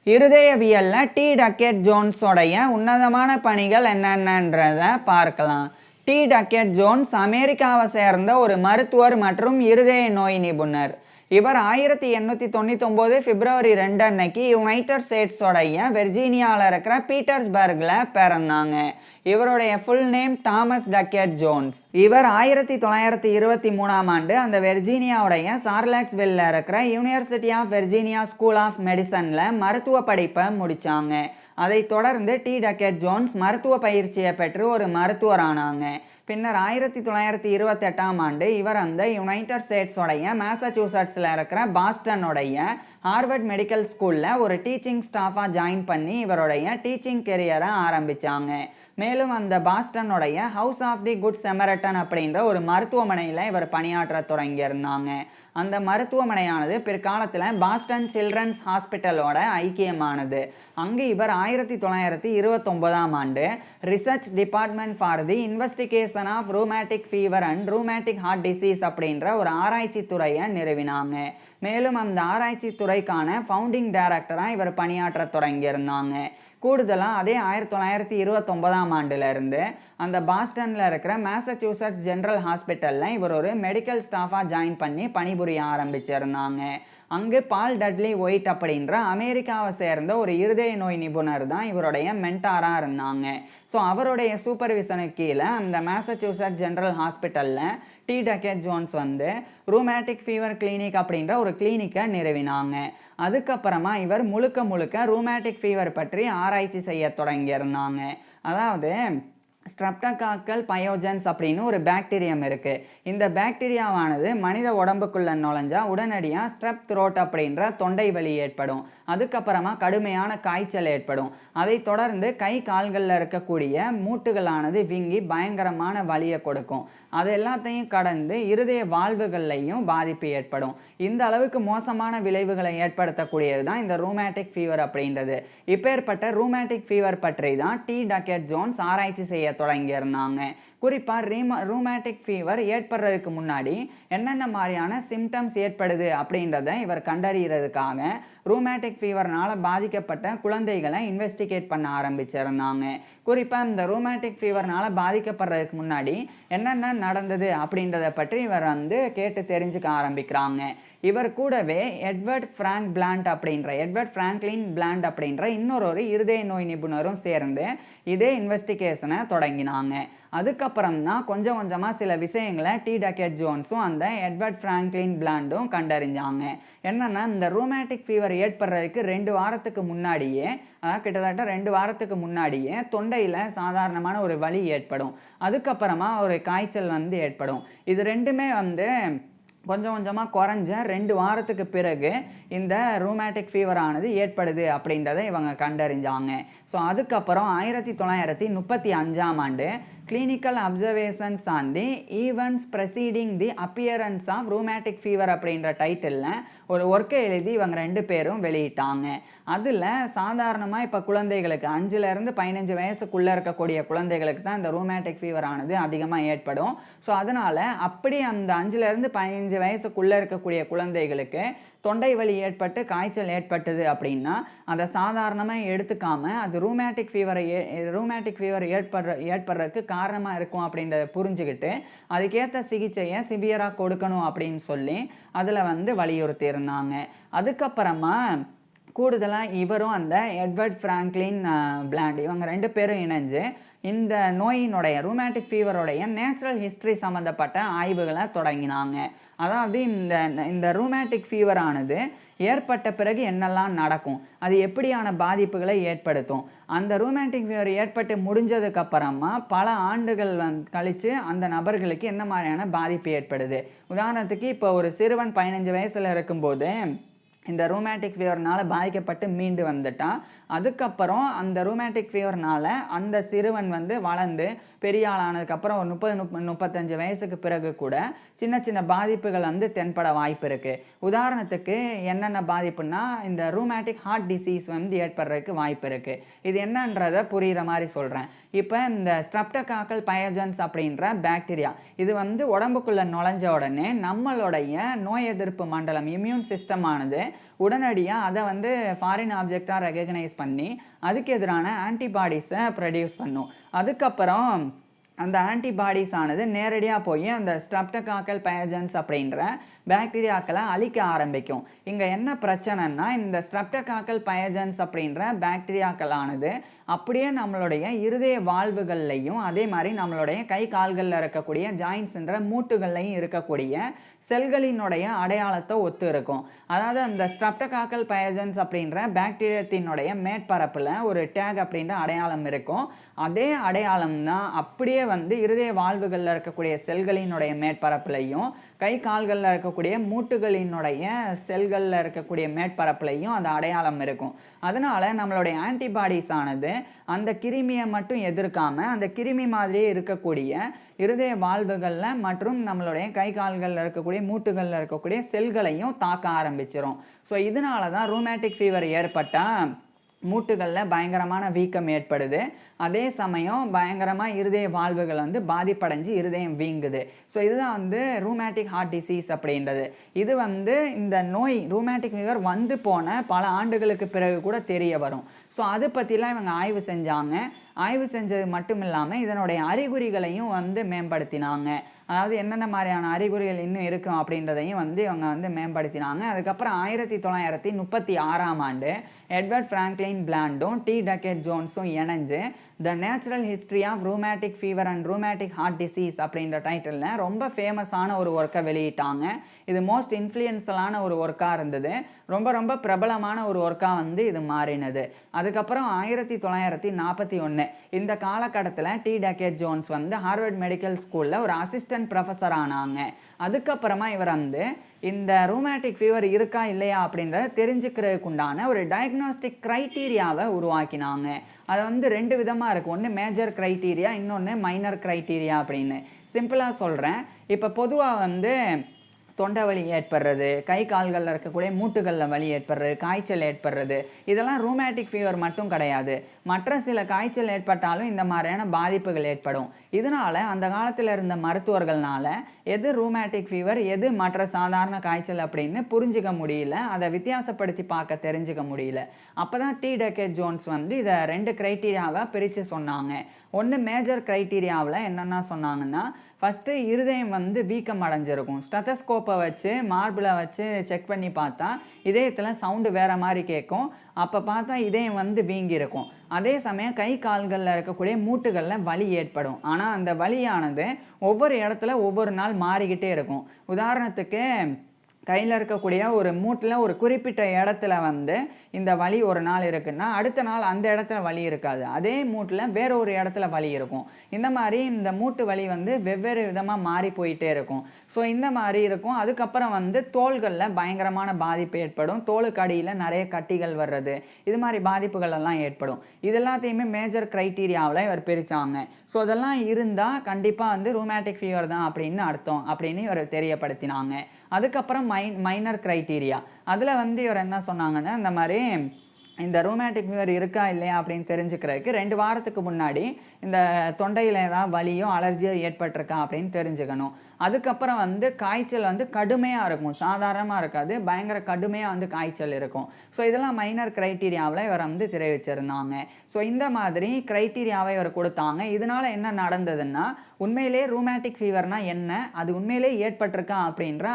இருதயவியல்ல D Duckett ஜோன்ஸோடைய உன்னதமான பணிகள் என்னென்னன்றத பார்க்கலாம். டி டக்கெட் ஜோன்ஸ் அமெரிக்காவை சேர்ந்த ஒரு மருத்துவர் மற்றும் இருதய நோய் நிபுணர். இவர் 1899 பிப்ரவரி 2 அன்னைக்கு யுனைடெட் ஸ்டேட்ஸோடைய வெர்ஜீனியாவில் இருக்கிற பீட்டர்ஸ்பர்கில் பிறந்தாங்க. இவருடைய full name Thomas Duckett Jones. இவர் 1923ஆம் ஆண்டு அந்த வெர்ஜீனியாவுடைய சார்லட்ஸ்வில்ல இருக்கிற university of Virginia school of மெடிசனில் மருத்துவ படிப்பை முடித்தாங்க. அதை தொடர்ந்து டி டக்கெட் ஜோன்ஸ் மருத்துவ பயிற்சியை பெற்று ஒரு மருத்துவரானாங்க. பின்னர் 1928ஆம் ஆண்டு இவர் அந்த யுனைடெட் ஸ்டேட்ஸோடைய மேசச்சூசட்ஸில் இருக்கிற பாஸ்டனுடைய ஹார்வர்ட் மெடிக்கல் ஸ்கூலில் ஒரு டீச்சிங் ஸ்டாஃபாக ஜாயின் பண்ணி இவருடைய டீச்சிங் கெரியரை ஆரம்பித்தாங்க. மேலும் அந்த பாஸ்டனுடைய ஹவுஸ் ஆஃப் தி குட் செமரட்டன் அப்படின்ற ஒரு மருத்துவமனையில் இவர் பணியாற்ற தொடங்கியிருந்தாங்க. அந்த மருத்துவமனையானது பிற்காலத்தில் பாஸ்டன் சில்ட்ரன்ஸ் ஹாஸ்பிட்டலோட ஐக்கியமானது. அங்கு இவர் 1929ஆம் ஆண்டு research department for the investigation of rheumatic fever and rheumatic heart disease அப்படின்ற ஒரு ஆராய்ச்சி துறையை நிறுவினாங்க. மேலும் அந்த ஆராய்ச்சி துறைக்கான ஃபவுண்டிங் டைரக்டராக இவர் பணியாற்ற தொடங்கியிருந்தாங்க. கூடுதலாக அதே 1929ஆம் ஆண்டுலேருந்து அந்த பாஸ்டனில் இருக்கிற மேசச்சூசட்ஸ் ஜென்ரல் ஹாஸ்பிட்டலில் இவர் ஒரு மெடிக்கல் ஸ்டாஃபாக ஜாயின் பண்ணி பணிபுரிய ஆரம்பிச்சிருந்தாங்க. அங்கு பால் டட்லி ஒயிட் அப்படின்ற அமெரிக்காவை சேர்ந்த ஒரு இருதய நோய் நிபுணர் தான் இவருடைய மென்டாராக இருந்தாங்க. ஸோ அவருடைய சூப்பர்விஷனுக்கு கீழே அந்த மேசச்சூசட்ஸ் ஜென்ரல் ஹாஸ்பிட்டலில் டி டக்கெட் ஜோன்ஸ் வந்து ரூமேட்டிக் ஃபீவர் கிளினிக் அப்படின்ற ஒரு கிளினிக்கை நிறுவினாங்க. அதுக்கப்புறமா இவர் முழுக்க ரூமேட்டிக் ஃபீவர் பற்றி ஆராய்ச்சி செய்ய தொடங்கியிருந்தாங்க. அதாவது ஸ்ட்ரெப்டோகாக்கல் பயோஜன்ஸ் அப்படின்னு ஒரு பாக்டீரியம் இருக்குது. இந்த பாக்டீரியாவானது மனித உடம்புக்குள்ளே நுழைஞ்சா உடனடியாக ஸ்ட்ரெப் த்ரோட் அப்படின்ற தொண்டை வலி ஏற்படும். அதுக்கப்புறமா கடுமையான காய்ச்சல் ஏற்படும். அதை தொடர்ந்து கை கால்களில் இருக்கக்கூடிய மூட்டுகளானது வீங்கி பயங்கரமான வலியை கொடுக்கும். அது எல்லாத்தையும் கடந்து இருதய வாழ்வுகள்லையும் பாதிப்பு ஏற்படும். இந்த அளவுக்கு மோசமான விளைவுகளை ஏற்படுத்தக்கூடியது தான் இந்த ரூமேட்டிக் ஃபீவர் அப்படின்றது. இப்பேற்பட்ட ரூமேட்டிக் ஃபீவர் பற்றி தான் டி டக்கெட் ஜோன்ஸ் ஆராய்ச்சி செய்ய தொடங்கியிருந்தாங்க. குறிப்பாக ரூமேட்டிக் ஃபீவர் ஏற்படுறதுக்கு முன்னாடி என்னென்ன மாதிரியான சிம்டம்ஸ் ஏற்படுது அப்படின்றத இவர் கண்டறிகிறதுக்காக ரூமேட்டிக் ஃபீவர்னால் பாதிக்கப்பட்ட குழந்தைகளை இன்வெஸ்டிகேட் பண்ண ஆரம்பிச்சிருந்தாங்க. குறிப்பாக இந்த ரூமேட்டிக் ஃபீவர்னால் பாதிக்கப்படுறதுக்கு முன்னாடி என்னென்ன நடந்தது அப்படின்றத பற்றி இவர் வந்து கேட்டு தெரிஞ்சுக்க ஆரம்பிக்கிறாங்க. இவர் கூடவே எட்வர்ட் ஃப்ராங்க்லின் பிளாண்ட் அப்படின்ற இன்னொரு இருதய நோய் நிபுணரும் சேர்ந்து இதே இன்வெஸ்டிகேஷனை தொடங்கினாங்க. அதுக்கப்புறம் தான் கொஞ்சம் கொஞ்சமாக சில விஷயங்களை டி டக்கெட் ஜோன்ஸும் அந்த எட்வர்ட் ஃப்ராங்க்லின் பிளாண்டும் கண்டறிஞ்சாங்க. என்னென்னா இந்த ரூமேட்டிக் ஃபீவர் ஏற்படுறதுக்கு 2 வாரத்துக்கு முன்னாடியே, அதாவது கிட்டத்தட்ட 2 வாரத்துக்கு முன்னாடியே தொண்டையில் சாதாரணமான ஒரு வலி ஏற்படும். அதுக்கப்புறமா ஒரு காய்ச்சல் வந்து ஏற்படும். இது ரெண்டுமே வந்து கொஞ்சம் கொஞ்சமாக குறைஞ்ச 2 வாரத்துக்கு பிறகு இந்த ரூமேட்டிக் ஃபீவரானது ஏற்படுது அப்படின்றத இவங்க கண்டறிஞ்சாங்க. ஸோ அதுக்கப்புறம் 1935ஆம் ஆண்டு clinical observations on the events preceding the appearance of rheumatic fever அப்படின்ற டைட்டிலில் ஒரு ஒர்க்கை எழுதி இவங்க 2 பேரும் வெளியிட்டாங்க. அதில் சாதாரணமாக இப்போ குழந்தைகளுக்கு 5லேருந்து 15 வயசுக்குள்ளே இருக்கக்கூடிய குழந்தைகளுக்கு தான் இந்த ரூமேட்டிக் ஃபீவர் ஆனது அதிகமாக ஏற்படும். ஸோ அதனால் அப்படி அந்த 5லேருந்து 15 வயசுக்குள்ளே இருக்கக்கூடிய குழந்தைகளுக்கு தொண்டை வலி ஏற்பட்டு காய்ச்சல் ஏற்பட்டது அப்படின்னா அதை சாதாரணமாக எடுத்துக்காமல் அது ரூமேட்டிக் ஃபீவர் ஏற்படுறதுக்கு காரணமாக இருக்கும் அப்படின்றத புரிஞ்சுக்கிட்டு அதுக்கேற்ற சிகிச்சையை சிவியராக கொடுக்கணும் அப்படின்னு சொல்லி அதில் வந்து வலியுறுத்தி இருந்தாங்க. அதுக்கப்புறமா கூடுதலாக இவரும் அந்த எட்வர்ட் ஃப்ராங்க்லின் பிளாண்ட் இவங்க 2 பேரும் இணைஞ்சு இந்த நோயினுடைய ரூமேட்டிக் ஃபீவருடைய நேச்சுரல் ஹிஸ்ட்ரி சம்மந்தப்பட்ட ஆய்வுகளை தொடங்கினாங்க. அதாவது இந்த ரூமேட்டிக் ஃபீவரானது ஏற்பட்ட பிறகு என்னெல்லாம் நடக்கும், அது எப்படியான பாதிப்புகளை ஏற்படுத்தும், அந்த ரூமேட்டிக் ஃபீவர் ஏற்பட்டு முடிஞ்சதுக்கப்புறமா பல ஆண்டுகள் கழித்து அந்த நபர்களுக்கு என்ன மாதிரியான பாதிப்பு ஏற்படுது. உதாரணத்துக்கு இப்போ ஒரு சிறுவன் 15 வயசில் இருக்கும்போது இந்த ரூமேட்டிக் ஃபீவர்னால் பாதிக்கப்பட்டு மீண்டு வந்துட்டான். அதுக்கப்புறம் அந்த ரூமேட்டிக் ஃபீவர்னால் அந்த சிறுவன் வந்து வளர்ந்து பெரிய ஆளானதுக்கப்புறம் ஒரு 30-35 வயசுக்கு பிறகு கூட சின்ன சின்ன பாதிப்புகள் வந்து தென்பட வாய்ப்பு இருக்குது. உதாரணத்துக்கு என்னென்ன பாதிப்புன்னா இந்த ரூமேட்டிக் ஹார்ட் டிசீஸ் வந்து ஏற்படுறதுக்கு வாய்ப்பு இருக்குது. இது என்னன்றதை புரிகிற மாதிரி சொல்கிறேன். இப்போ இந்த ஸ்ட்ரெப்டோகாக்கல் பயோஜன்ஸ் அப்படின்ற பாக்டீரியா இது வந்து உடம்புக்குள்ளே நுழைஞ்ச உடனே நம்மளுடைய நோய் எதிர்ப்பு மண்டலம் இம்யூன் சிஸ்டம் ஆனது உடனடியாக அதை வந்து ஃபாரின் ஆப்ஜெக்டாக ரெகக்னைஸ் பண்ணி அதுக்கு எதிரான ஆன்டிபாடிஸை ப்ரொடியூஸ் பண்ணும். அதுக்கப்புறம் அந்த ஆன்டிபாடிஸ் ஆனது நேரடியாக போய் அந்த ஸ்ட்ரெப்டோகாக்கல் பேஜன்ஸ் அப்படின்ற பாக்டீரியாக்களை அழிக்க ஆரம்பிக்கும். இங்கே என்ன பிரச்சனைன்னா, இந்த ஸ்ட்ரெப்டோகாக்கல் பேஜன்ஸ் அப்படின்ற பாக்டீரியாக்களானது அப்படியே நம்மளுடைய இருதய வால்வுகள்லையும் அதே மாதிரி நம்மளுடைய கை கால்களில் இருக்கக்கூடிய ஜாயின்ட்ஸ்ன்ற மூட்டுகள்லையும் இருக்கக்கூடிய செல்களினுடைய அடையாளத்தை ஒத்து இருக்கும். அதாவது அந்த ஸ்ட்ரெப்டோகாக்கல் பேஜன்ஸ் அப்படின்ற பாக்டீரியத்தினுடைய மேற்பரப்பில் ஒரு டேக் அப்படின்ற அடையாளம் இருக்கும். அதே அடையாளம் தான் அப்படியே வந்து இருதய வால்வுகளில் இருக்கக்கூடிய செல்களினுடைய மேற்பரப்புலையும் கை கால்களில் இருக்கக்கூடிய மூட்டுகளினுடைய செல்களில் இருக்கக்கூடிய மேற்பரப்புலையும் அந்த அடையாளம் இருக்கும். அதனால நம்மளுடைய ஆன்டிபாடிஸ் ஆனது அந்த கிருமியை மட்டும் எதிர்க்காம அந்த கிருமி மாதிரியே இருக்கக்கூடிய இருதய வால்வுகளில் மற்றும் நம்மளுடைய கை கால்களில் இருக்கக்கூடிய மூட்டுகளில் இருக்கக்கூடிய செல்களையும் தாக்க ஆரம்பிச்சிடும். ஸோ இதனால தான் ரூமேட்டிக் ஃபீவர் ஏற்பட்டால் மூட்டுகளில் பயங்கரமான வீக்கம் ஏற்படுது. அதே சமயம் பயங்கரமாக இருதய வால்வுகள் வந்து பாதிப்படைஞ்சு இருதயம் வீங்குது. ஸோ இதுதான் வந்து ரூமேட்டிக் ஹார்ட் டிசீஸ் அப்படின்றது. இது வந்து இந்த நோய் ரூமேட்டிக் ஃபீவர் வந்து போன பல ஆண்டுகளுக்கு பிறகு கூட தெரிய வரும். ஸோ அதை பற்றிலாம் இவங்க ஆய்வு செஞ்சாங்க. ஆய்வு செஞ்சது மட்டும் இல்லாமல் இதனுடைய அறிகுறிகளையும் வந்து மேம்படுத்தினாங்க. அதாவது என்னென்ன மாதிரியான அறிகுறிகள் இன்னும் இருக்கும் அப்படின்றதையும் வந்து இவங்க வந்து மேம்படுத்தினாங்க. அதுக்கப்புறம் 1936 எட்வர்ட் ஃப்ராங்க்லின் பிளாண்டும் டி டக்கெட் ஜோன்ஸும் இணைஞ்சு the natural history of rheumatic fever and rheumatic heart disease அப்படின்ற டைட்டிலில் ரொம்ப ஃபேமஸான ஒரு ஒர்க்கை வெளியிட்டாங்க. இது மோஸ்ட் இன்ஃப்ளூயன்ஷியலான ஒரு ஒர்க்காக இருந்தது. ரொம்ப ரொம்ப பிரபலமான ஒரு ஒர்க்காக வந்து இது மாறினது. அதுக்கப்புறம் 1941 இந்த காலகட்டத்தில் டி டக்கெட் ஜோன்ஸ் வந்து ஹார்வர்ட் மெடிக்கல் ஸ்கூலில் ஒரு அசிஸ்டன்ட் ப்ரொஃபஸர் ஆனாங்க. அதுக்கப்புறமா இவர் வந்து இந்த ரூமேட்டிக் ஃபீவர் இருக்கா இல்லையா அப்படின்றத தெரிஞ்சுக்கிறதுக்கு உண்டான ஒரு டயக்னோஸ்டிக் க்ரைட்டீரியாவை உருவாக்கினாங்க. அது வந்து 2 விதமாக இருக்கும். ஒன்று மேஜர் க்ரைட்டீரியா, இன்னொன்று மைனர் க்ரைட்டீரியா அப்படின்னு. சிம்பிளாக சொல்கிறேன். இப்போ பொதுவாக வந்து தொண்டை வலி ஏற்படுறது, கை கால்களில் இருக்கக்கூடிய மூட்டுகளில் வலி ஏற்படுறது, காய்ச்சல் ஏற்படுறது, இதெல்லாம் ரூமேட்டிக் ஃபீவர் மட்டும் கிடையாது. மற்ற சில காய்ச்சல் ஏற்பட்டாலும் இந்த மாதிரியான பாதிப்புகள் ஏற்படும். இதனால் அந்த காலத்தில் இருந்த மருத்துவர்கள்னால எது ரூமேட்டிக் ஃபீவர் எது மற்ற சாதாரண காய்ச்சல் அப்படின்னு புரிஞ்சிக்க முடியல. அதை வித்தியாசப்படுத்தி பார்க்க தெரிஞ்சுக்க முடியல. அப்போ தான் டி டக்கெட் ஜோன்ஸ் வந்து இதை 2 க்ரைட்டீரியாவை பிரித்து சொன்னாங்க. ஒன்று மேஜர் க்ரைட்டீரியாவில் என்னென்னா சொன்னாங்கன்னா, ஃபஸ்ட்டு இருதயம் வந்து வீக்கம் அடைஞ்சிருக்கும். ஸ்டெத்தஸ்கோப்பை வச்சு மார்பில் வச்சு செக் பண்ணி பார்த்தா இதயத்தில் சவுண்டு வேறு மாதிரி கேட்கும். அப்போ பார்த்தா இதயம் வந்து வீங்கியிருக்கும். அதே சமயம் கை கால்களில் இருக்கக்கூடிய மூட்டுகளில் வலி ஏற்படும். ஆனால் அந்த வலியானது ஒவ்வொரு இடத்துல ஒவ்வொரு நாள் மாறிக்கிட்டே இருக்கும். உதாரணத்துக்கு கையில் இருக்கக்கூடிய ஒரு மூட்டில் ஒரு குறிப்பிட்ட இடத்துல வந்து இந்த வலி ஒரு நாள் இருக்குன்னா அடுத்த நாள் அந்த இடத்துல வலி இருக்காது. அதே மூட்டில் வேற ஒரு இடத்துல வலி இருக்கும். இந்த மாதிரி இந்த மூட்டு வலி வந்து வெவ்வேறு விதமாக மாறி போயிட்டே இருக்கும். ஸோ இந்த மாதிரி இருக்கும். அதுக்கப்புறம் வந்து தோள்களில் பயங்கரமான பாதிப்பு ஏற்படும். தோலுக்கு அடியில் நிறைய கட்டிகள் வர்றது, இது மாதிரி பாதிப்புகள் எல்லாம் ஏற்படும். இது எல்லாத்தையுமே மேஜர் க்ரைட்டீரியாவில் இவர் பிரித்தாங்க. ஸோ அதெல்லாம் இருந்தால் கண்டிப்பாக வந்து ரூமேட்டிக் ஃபீவர் தான் அப்படின்னு அர்த்தம் அப்படின்னு இவர் தெரியப்படுத்தினாங்க. அதுக்கப்புறம் மைனர் க்ரைட்டீரியா, அதில் வந்து இவர் என்ன சொன்னாங்கன்னா, இந்த மாதிரி இந்த ரூமேட்டிக் ஃபீவர் இருக்கா இல்லையா அப்படின்னு தெரிஞ்சுக்கிறதுக்கு 2 வாரத்துக்கு முன்னாடி இந்த தொண்டையில் ஏதாவது வலியோ அலர்ஜியோ ஏற்பட்டிருக்கா அப்படின்னு தெரிஞ்சுக்கணும். அதுக்கப்புறம் வந்து காய்ச்சல் வந்து கடுமையாக இருக்கும், சாதாரணமாக இருக்காது, பயங்கர கடுமையாக வந்து காய்ச்சல் இருக்கும். ஸோ இதெல்லாம் மைனர் க்ரைட்டீரியாவில் இவர் வந்து தெரிவிச்சிருந்தாங்க. ஸோ இந்த மாதிரி க்ரைட்டீரியாவை இவர் கொடுத்தாங்க. இதனால் என்ன நடந்ததுன்னா, உண்மையிலே ரூமேட்டிக் ஃபீவர்னால் என்ன, அது உண்மையிலே ஏற்பட்டிருக்கா அப்படின்ற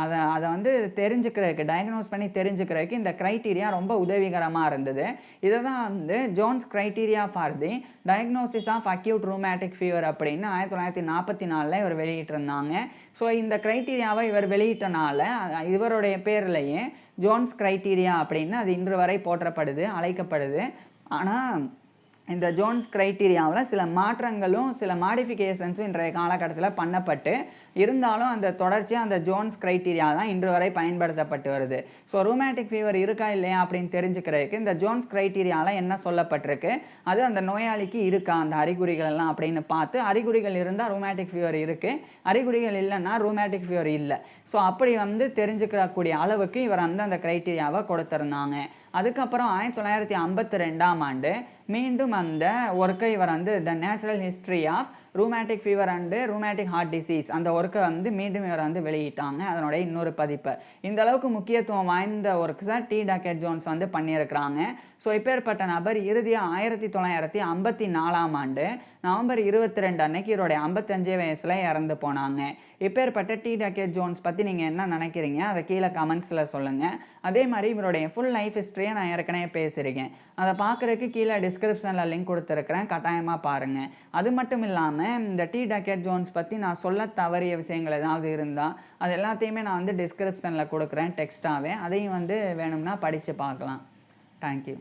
அதை வந்து தெரிஞ்சுக்கிறதுக்கு டயக்னோஸ் பண்ணி தெரிஞ்சுக்கிறதுக்கு இந்த க்ரைட்டீரியா ரொம்ப உதவிகரமாக இருந்தது. இதை தான் வந்து Jones criteria for the diagnosis of acute rheumatic fever அப்படின்னு 1944 இவர் வெளியிட்டிருந்தாங்க. ஸோ இந்த க்ரைட்டீரியாவை இவர் வெளியிட்டனால இவருடைய பேர்லேயே ஜோன்ஸ் க்ரைட்டீரியா அப்படின்னு அது இன்று வரை போற்றப்படுது, அழைக்கப்படுது. ஆனால் இந்த ஜோன்ஸ் க்ரைட்டீரியாவில் சில மாற்றங்களும் சில மாடிஃபிகேஷன்ஸும் இன்றைய காலகட்டத்தில் பண்ணப்பட்டு இருந்தாலும் அந்த தொடர்ச்சியாக அந்த ஜோன்ஸ் க்ரைட்டீரியா தான் இன்று வரை பயன்படுத்தப்பட்டு வருது. ஸோ ரூமேட்டிக் ஃபீவர் இருக்கா இல்லையா அப்படின்னு தெரிஞ்சுக்கிறதுக்கு இந்த ஜோன்ஸ் க்ரைட்டீரியாவில் என்ன சொல்லப்பட்டிருக்கு, அது அந்த நோயாளிக்கு இருக்கா அந்த அறிகுறிகள் எல்லாம் அப்படின்னு பார்த்து, அறிகுறிகள் இருந்தால் ரூமேட்டிக் ஃபீவர் இருக்குது, அறிகுறிகள் இல்லைன்னா ரூமேட்டிக் ஃபீவர் இல்லை. ஸோ அப்படி வந்து தெரிஞ்சுக்கிறக்கூடிய அளவுக்கு இவர் அந்த க்ரைட்டீரியாவை கொடுத்துருந்தாங்க. அதுக்கப்புறம் 1952 மீண்டும் அந்த ஒர்க்கை இவர் வந்து the natural history of rheumatic fever and rheumatic heart disease அந்த ஒர்க்கை வந்து மீண்டும் இவர் வந்து வெளியிட்டாங்க, அதனுடைய இன்னொரு பதிப்பை. இந்த அளவுக்கு முக்கியத்துவம் வாய்ந்த ஒர்க்ஸை டி. டக்கெட் ஜோன்ஸ் வந்து பண்ணியிருக்கிறாங்க. ஸோ இப்பேற்பட்ட நபர் இறுதியாக 1954ஆம் ஆண்டு நவம்பர் 22 அன்னைக்கு இவருடைய 55 வயசில் இறந்து போனாங்க. இப்பேற்பட்ட டி. டக்கெட் ஜோன்ஸ் பற்றி நீங்கள் என்ன நினைக்கிறீங்க, அதை கீழே கமெண்ட்ஸில் சொல்லுங்கள். அதே மாதிரி இவருடைய ஃபுல் லைஃப் ஹிஸ்ட்ரியை நான் ஏற்கனவே பேசியிருக்கேன், அதை பார்க்குறதுக்கு கீழே டிஸ்கிரிப்ஷனில் லிங்க் கொடுத்துருக்குறேன், கட்டாயமாக பாருங்கள். அது மட்டும் இல்லாமல் இந்த டி. டக்கெட் ஜோன்ஸ் பற்றி நான் சொல்ல தவறிய விஷயங்கள் ஏதாவது இருந்தால் அது எல்லாத்தையுமே நான் வந்து டிஸ்கிரிப்ஷனில் கொடுக்குறேன் டெக்ஸ்ட்டாகவே, அதையும் வந்து வேணும்னா படித்து பார்க்கலாம். தேங்க்யூ.